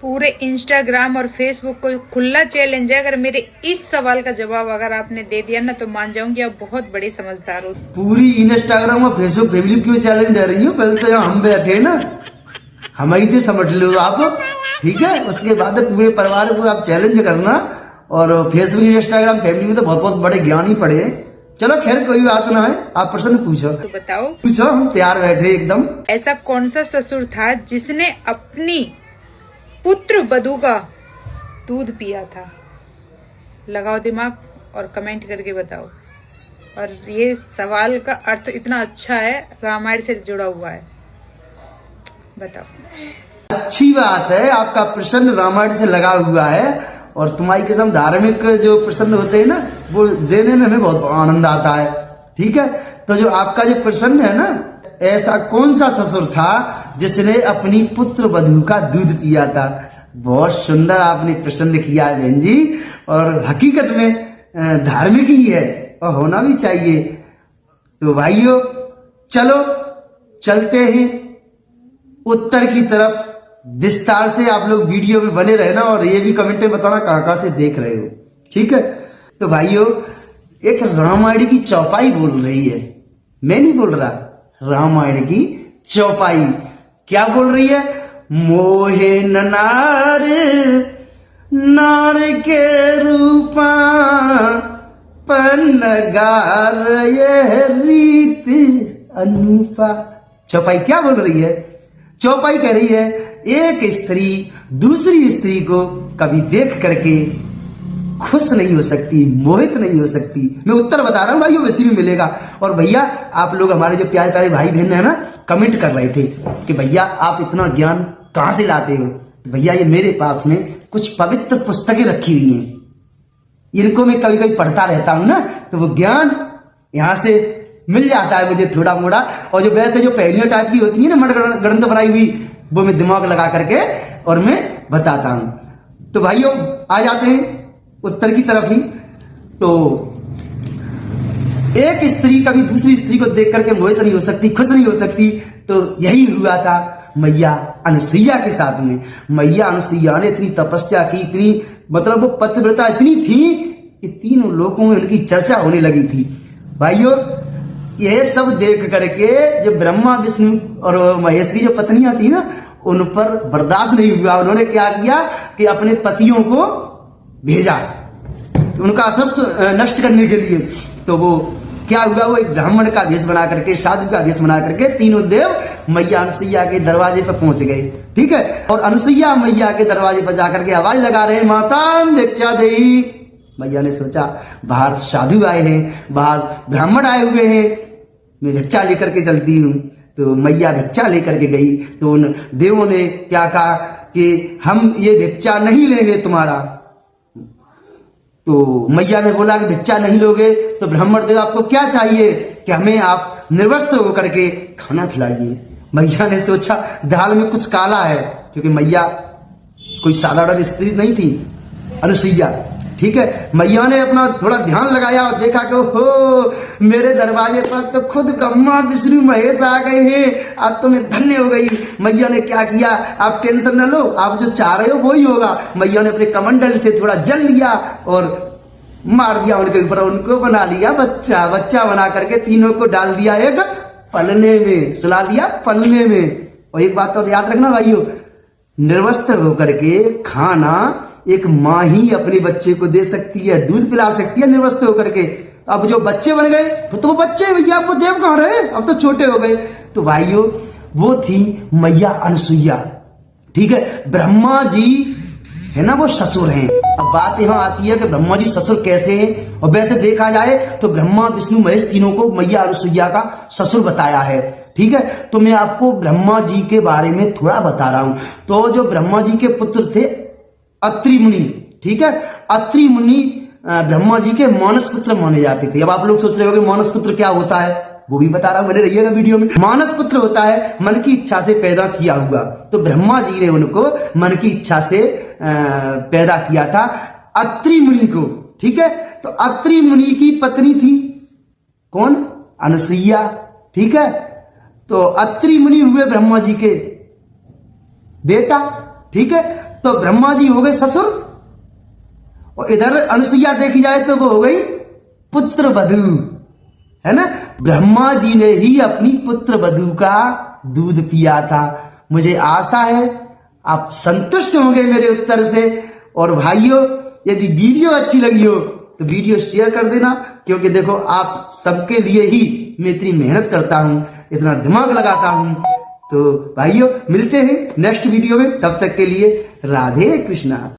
पूरे इंस्टाग्राम और फेसबुक को खुला चैलेंज है, अगर मेरे इस सवाल का जवाब अगर आपने दे दिया ना तो मान जाऊंगी आप बहुत बड़े समझदार हो। पूरी इंस्टाग्राम और फेसबुक फैमिली क्यों चैलेंज दे रही हो? पहले तो यहाँ हम बैठे हैं ना, हमारी तो समझ लो आप, ठीक है। उसके बाद पूरे परिवार को आप चैलेंज करना। और फेसबुक इंस्टाग्राम फैमिली में तो बहुत बहुत बड़े ज्ञानी पड़े हैं। चलो खैर कोई बात ना है, आप प्रश्न पूछो। तो बताओ, पूछो, हम तैयार बैठे एकदम। ऐसा कौन सा ससुर था जिसने अपनी पुत्र वधू का दूध पिया था? लगाओ दिमाग और कमेंट करके बताओ। और ये सवाल का अर्थ इतना अच्छा है, रामायण से जुड़ा हुआ है, बताओ। अच्छी बात है, आपका प्रश्न रामायण से लगा हुआ है। और तुम्हारी कसम धार्मिक जो प्रश्न होते हैं ना, वो देने में हमें बहुत आनंद आता है, ठीक है। तो जो आपका जो प्रश्न है ना, ऐसा कौन सा ससुर था जिसने अपनी पुत्र वधू का दूध पिया था? बहुत सुंदर आपने प्रश्न किया है बहन जी, और हकीकत में धार्मिक ही है और होना भी चाहिए। तो भाइयों चलो चलते हैं उत्तर की तरफ। विस्तार से आप लोग वीडियो में बने रहना और ये भी कमेंट में बताना कहां से देख रहे हो, ठीक है। तो भाइयों, एक रामायण की चौपाई बोल रही है, मैं नहीं बोल रहा, रामायण की चौपाई क्या बोल रही है? मोहे नार नार के रूपा पन्नगार ये रीत अनूपा। चौपाई क्या बोल रही है? चौपाई कह रही है एक स्त्री दूसरी स्त्री को कभी देख करके खुश नहीं हो सकती, मोहित नहीं हो सकती। मैं उत्तर बता रहा हूं भाई, वैसे भी मिलेगा। और भैया आप लोग, हमारे जो प्यारे प्यारे भाई बहन है ना, कमेंट कर रहे थे कि भैया आप इतना ज्ञान कहां से लाते हो? भैया ये मेरे पास में कुछ पवित्र पुस्तकें रखी हुई हैं, इनको मैं कभी कभी पढ़ता रहता हूं ना, तो वो ज्ञान यहां से मिल जाता है मुझे थोड़ा मोड़ा। और जो वैसे जो पहेलियां टाइप की होती है ना, मट ग्रंथ बनाई हुई, वो मैं दिमाग लगा करके और मैं बताता हूं। तो भाइयों आ जाते हैं उत्तर की तरफ ही। तो एक स्त्री कभी दूसरी स्त्री को देख करके मोहित नहीं हो सकती, खुश नहीं हो सकती। तो यही हुआ था मैया अनुसुईया के साथ में। मैया अनुसुईया ने इतनी तपस्या की, इतनी मतलब वो पतिव्रता इतनी थी कि तीनों लोगों में उनकी चर्चा होने लगी थी। भाइयों यह सब देख करके जो ब्रह्मा विष्णु और महेश की जो पत्नियां थी ना, उन पर बर्दाश्त नहीं हुआ। उन्होंने क्या किया कि अपने पतियों को भेजा उनका असत्व नष्ट करने के लिए। तो वो क्या हुआ, वो एक ब्राह्मण का वेश बना करके, साधु का वेश बना करके तीनों देव मैया अनुसुईया के दरवाजे पर पहुंच गए, ठीक है। और अनुसुईया मैया के दरवाजे पर जाकर के आवाज लगा रहे, माता भिक्षा देही। मैया ने सोचा बाहर साधु आए हैं, बाहर ब्राह्मण आए हुए हैं, मैं भिक्षा लेकर के चलती हूँ। तो मैया भिक्षा लेकर के गई। तो उन देवों ने क्या कहा कि हम ये भिक्षा नहीं लेंगे तुम्हारा। तो मैया ने बोला कि भिक्षा नहीं लोगे तो ब्राह्मण देव आपको क्या चाहिए? कि हमें आप निर्वस्त्र होकर के खाना खिलाइए। मैया ने सोचा दाल में कुछ काला है, क्योंकि मैया कोई साधारण स्त्री नहीं थी अनुसुईया, ठीक है। मैया ने अपना थोड़ा ध्यान लगाया और देखा कि हो मेरे दरवाजे पर तो खुद ब्रह्मा विष्णु महेश आ गए हैं, अब तो मैं धन्य हो गई। मैया ने क्या किया, आप टेंशन न लो, आप जो चाह रहे हो वो ही होगा। मैया ने अपने कमंडल से थोड़ा जल लिया और मार दिया उनके ऊपर, उनको बना लिया बच्चा। बच्चा बना करके तीनों को डाल दिया एक पलने में, सुला दिया पलने में। और एक बात और याद रखना भाइयों, निर्वस्त्र होकर के खाना एक माँ ही अपने बच्चे को दे सकती है, दूध पिला सकती है निर्वस्त्र होकर के। अब जो बच्चे बन गए तो वो बच्चे भैया, अब वो देव कहाँ रहे, अब तो छोटे हो गए। तो भाइयों वो थी मैया अनुसुईया, ठीक है। ब्रह्मा जी है ना, वो ससुर हैं। अब बात यहां आती है कि ब्रह्मा जी ससुर कैसे हैं। और वैसे देखा जाए तो ब्रह्मा विष्णु महेश तीनों को मैया अनुसुईया का ससुर बताया है, ठीक है। तो मैं आपको ब्रह्मा जी के बारे में थोड़ा बता रहा हूं। तो जो ब्रह्मा जी के पुत्र थे अत्रि मुनि, ठीक है। अत्रि मुनि ब्रह्मा जी के मानस पुत्र माने जाते थे। अब आप लोग सोच रहे हो कि मानस पुत्र क्या होता है, वो भी बता रहा हूं, बने रहिएगा वीडियो में। मानस पुत्र होता है मन की इच्छा से पैदा किया हुआ। तो ब्रह्मा जी ने उनको मन की इच्छा से पैदा किया था अत्रि मुनि को, ठीक है। तो अत्रि मुनि की पत्नी थी कौन? अनुसुईया, ठीक है। तो अत्रि मुनि हुए ब्रह्मा जी के बेटा, ठीक है। तो ब्रह्मा जी हो गए ससुर, और इधर अनुसुईया देखी जाए तो वो हो गई पुत्र वधू, है ना। ब्रह्मा जी ने ही अपनी पुत्र वधू का दूध पिया था। मुझे आशा है आप संतुष्ट होंगे मेरे उत्तर से। और भाइयों, यदि वीडियो अच्छी लगी हो तो वीडियो शेयर कर देना, क्योंकि देखो आप सबके लिए ही मैं इतनी मेहनत करता हूं, इतना दिमाग लगाता हूं। तो भाइयों, मिलते हैं नेक्स्ट वीडियो में, तब तक के लिए राधे कृष्णा।